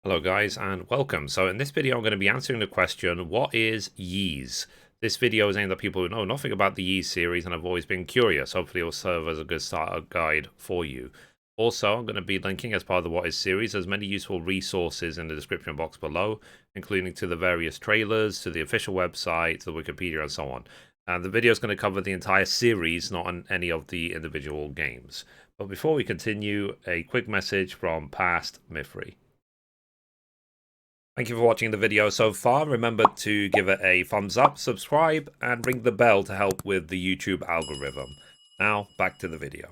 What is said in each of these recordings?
Hello guys and welcome. So in this video I'm going to be answering the question, what is Ys? This video is aimed at people who know nothing about the Ys series and have always been curious. Hopefully it will serve as a good starter guide for you. Also, I'm going to be linking as part of the What Is series as many useful resources in the description box below, including to the various trailers, to the official website, to the Wikipedia and so on. And the video is going to cover the entire series, not on any of the individual games. But before we continue, a quick message from past Mithrie. Thank you for watching the video so far. Remember to give it a thumbs up, subscribe, and ring the bell to help with the YouTube algorithm. Now, back to the video.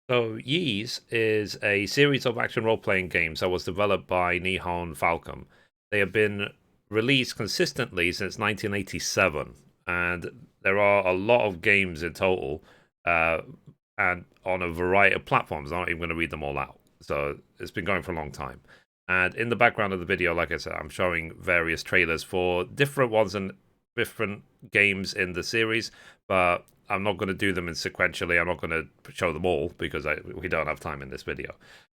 So, Ys is a series of action role-playing games that was developed by Nihon Falcom. They have been released consistently since 1987, and there are a lot of games in total, and on a variety of platforms. I'm not even going to read them all out. So, it's been going for a long time. And in the background of the video, like I said, I'm showing various trailers for different ones and different games in the series, but I'm not going to do them in sequentially. I'm not going to show them all because we don't have time in this video.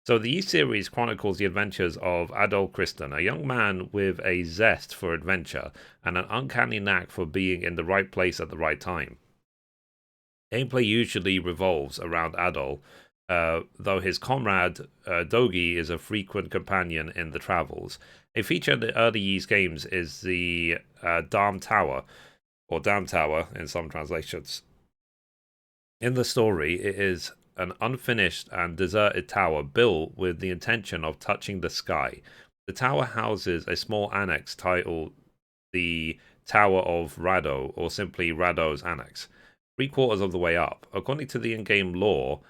So the E-series chronicles the adventures of Adol Kristen, a young man with a zest for adventure and an uncanny knack for being in the right place at the right time. Gameplay usually revolves around Adol, though his comrade Dogi is a frequent companion in the travels. A feature in the early Ys games is the Dam Tower, or Dam Tower in some translations. In the story, it is an unfinished and deserted tower built with the intention of touching the sky. The tower houses a small annex titled the Tower of Rado, or simply Rado's Annex. 3/4 of the way up. According to the in-game lore,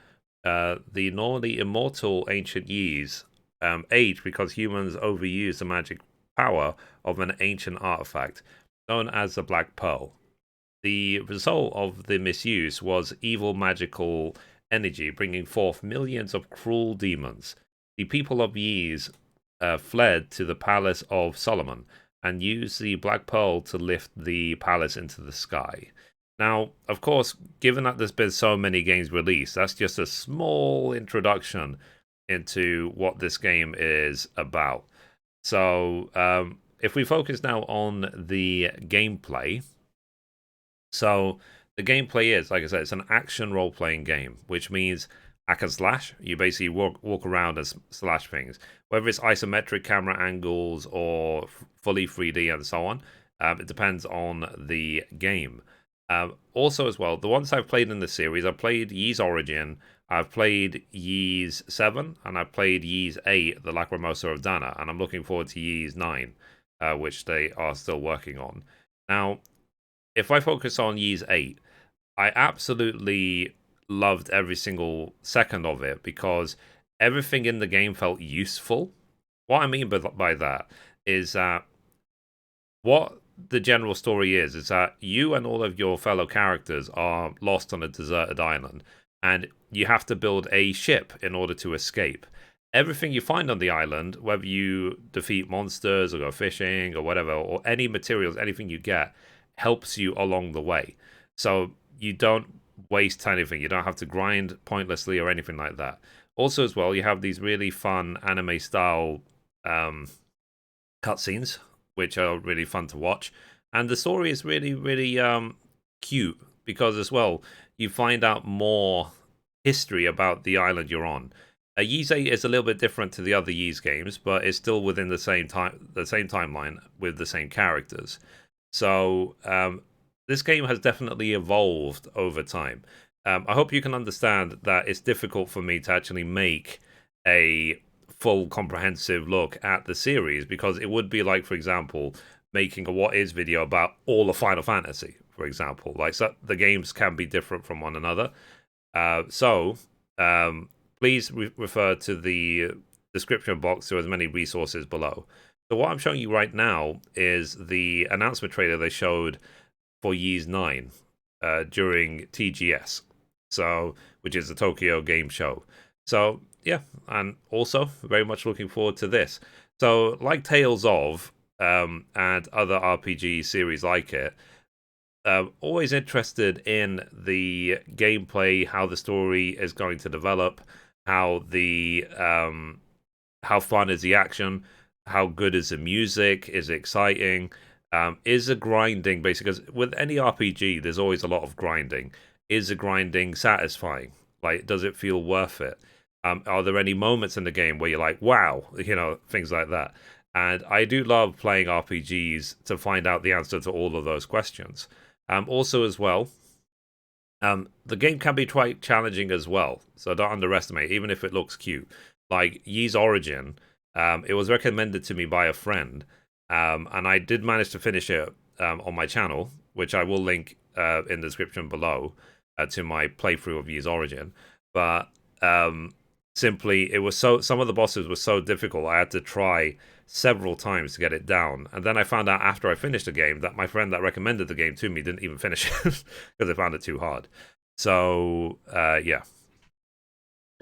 the normally immortal ancient Ys age because humans overuse the magic power of an ancient artifact known as the Black Pearl. The result of the misuse was evil magical energy, bringing forth millions of cruel demons. The people of Ys fled to the Palace of Solomon and used the Black Pearl to lift the palace into the sky. Now, of course, given that there's been so many games released, that's just a small introduction into what this game is about. So, if we focus now on the gameplay, so the gameplay is, like I said, it's an action role-playing game, which means hack and slash. You basically walk around and slash things, whether it's isometric camera angles or fully 3D and so on. It depends on the game. Also, as well, the ones I've played in the series, I've played Ys Origin, I've played Ys 7, and I've played Ys 8, The Lacrimosa of Dana, and I'm looking forward to Ys 9, which they are still working on. Now, if I focus on Ys 8, I absolutely loved every single second of it because everything in the game felt useful. What I mean by that is that what the general story is that you and all of your fellow characters are lost on a deserted island, and you have to build a ship in order to escape. Everything you find on the island, whether you defeat monsters or go fishing or whatever, or any materials, anything you get, helps you along the way. So you don't waste anything. You don't have to grind pointlessly or anything like that. Also, as well, you have these really fun anime style cutscenes, which are really fun to watch. And the story is really, really cute because, as well, you find out more history about the island you're on. Ys 8 is a little bit different to the other Ys games, but it's still within the same timeline with the same characters. So this game has definitely evolved over time. I hope you can understand that it's difficult for me to actually make a full comprehensive look at the series because it would be like, for example, making a what is video about all of Final Fantasy, for example. Like, so the games can be different from one another. Please refer to the description box to as many resources below. So what I'm showing you right now is the announcement trailer they showed for Ys 9 during TGS, so which is the Tokyo Game Show. So yeah, and also very much looking forward to this. So like Tales of and other RPG series like it, always interested in the gameplay, how the story is going to develop, how the How fun is the action? How good is the music? Is it exciting? Is the grinding basically? Because with any RPG, there's always a lot of grinding. Is the grinding satisfying? Like, does it feel worth it? Are there any moments in the game where you're like, wow, things like that? And I do love playing RPGs to find out the answer to all of those questions. Also, as well, the game can be quite challenging as well, so don't underestimate, even if it looks cute. Like Yee's Origin, it was recommended to me by a friend, and I did manage to finish it on my channel, which I will link in the description below to my playthrough of Yee's Origin. But simply, it was some of the bosses were so difficult, I had to try several times to get it down. And then I found out after I finished the game that my friend that recommended the game to me didn't even finish it because I found it too hard. So, yeah.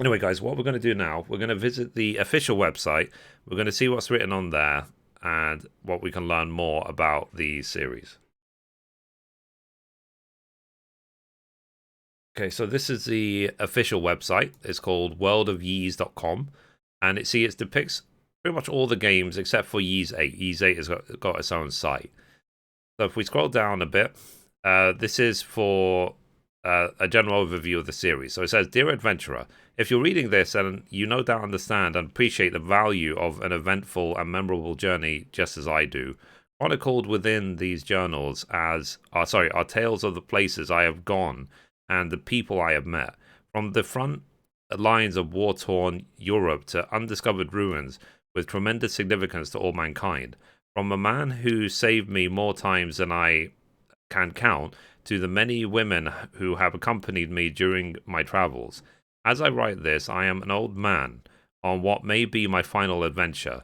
Anyway, guys, what we're going to do now, we're going to visit the official website. We're going to see what's written on there and what we can learn more about the series. Okay, so this is the official website. It's called worldofyeez.com, and it depicts pretty much all the games except for Yeez 8. Yeez 8 has got its own site. So if we scroll down a bit, this is for a general overview of the series. So it says, Dear Adventurer, if you're reading this and you no doubt understand and appreciate the value of an eventful and memorable journey just as I do, chronicled within these journals are tales of the places I have gone and the people I have met, from the front lines of war-torn Europe to undiscovered ruins with tremendous significance to all mankind. From a man who saved me more times than I can count, to the many women who have accompanied me during my travels. As I write this, I am an old man on what may be my final adventure.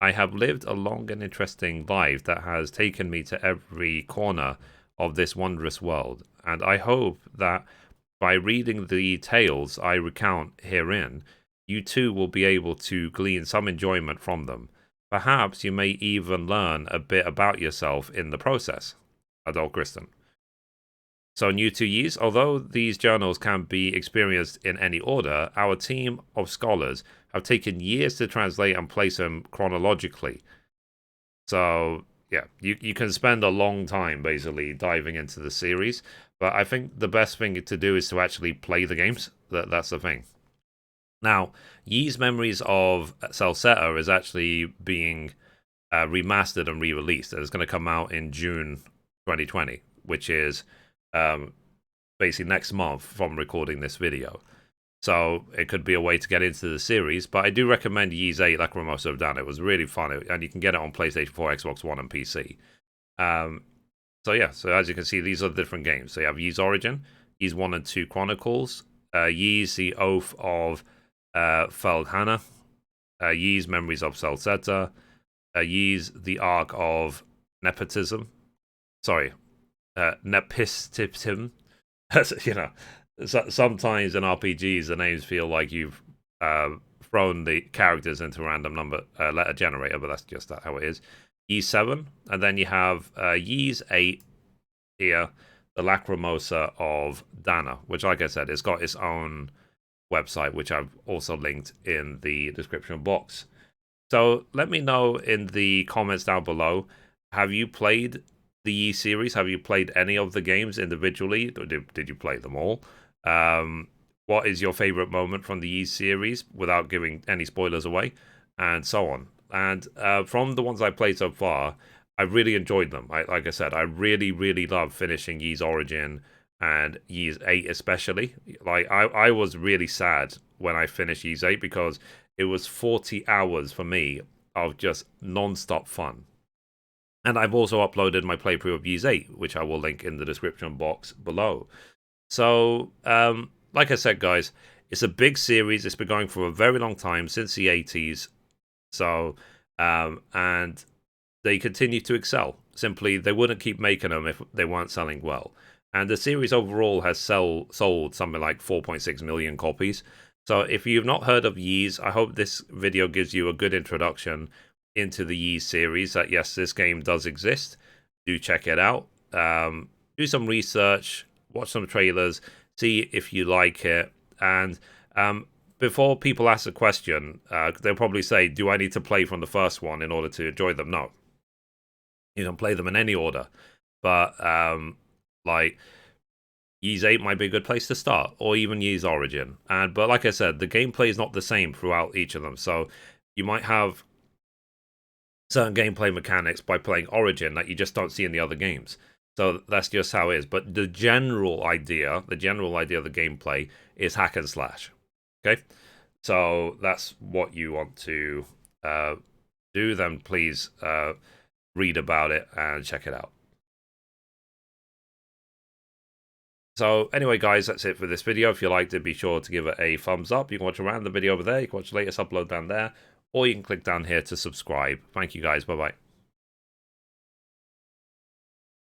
I have lived a long and interesting life that has taken me to every corner of this wondrous world, and I hope that by reading the tales I recount herein, you too will be able to glean some enjoyment from them. Perhaps you may even learn a bit about yourself in the process. Adult Kristen. So, new to Yeez, although these journals can be experienced in any order, our team of scholars have taken years to translate and place them chronologically. So, yeah, you can spend a long time basically diving into the series, but I think the best thing to do is to actually play the games. That's the thing. Now, Yee's Memories of Celceta is actually being remastered and re-released. It's going to come out in June 2020, which is basically next month from recording this video. So it could be a way to get into the series, but I do recommend Yeez 8, like we most have done. It was really fun, and you can get it on PlayStation 4, Xbox One, and PC. So yeah, so as you can see, these are the different games. So you have Yeez Origin, Yeez 1 and 2 Chronicles, Yeez the Oath of Feldhana, Yeez Memories of Celceta, Yeez the Arc of Nepotism. Sorry, Nepistism. You know, sometimes in RPGs the names feel like you've thrown the characters into a random number letter generator, but that's just how it is. Yeez 7, and then you have Yeez 8 here, the Lacrimosa of Dana, which, like I said, it's got its own website, which I've also linked in the description box. So let me know in the comments down below, have you played the Yeez series? Have you played any of the games individually? Or did you play them all? What is your favorite moment from the Yeez series without giving any spoilers away? And so on. And from the ones I played so far, I really enjoyed them. Like I said, I really, really love finishing Yeez Origin and Yeez 8 especially. Like, I was really sad when I finished Yeez 8 because it was 40 hours for me of just non-stop fun. And I've also uploaded my playthrough of Yeez 8, which I will link in the description box below. So, like I said, guys, it's a big series. It's been going for a very long time, since the 80s. So, and they continue to excel. Simply, they wouldn't keep making them if they weren't selling well. And the series overall has sold something like 4.6 million copies. So if you've not heard of Yeez, I hope this video gives you a good introduction into the Yeez series, that yes, this game does exist. Do check it out. Do some research, watch some trailers, see if you like it. And before people ask a question, they'll probably say, do I need to play from the first one in order to enjoy them? No. You can play them in any order. But, like, Ys 8 might be a good place to start, or even Ys Origin. But like I said, the gameplay is not the same throughout each of them. So you might have certain gameplay mechanics by playing Origin that you just don't see in the other games. So that's just how it is. But the general idea of the gameplay is hack and slash. Okay? So that's what you want to do. Then please read about it and check it out. So anyway, guys, that's it for this video. If you liked it, be sure to give it a thumbs up. You can watch a random video over there. You can watch the latest upload down there. Or you can click down here to subscribe. Thank you, guys. Bye-bye.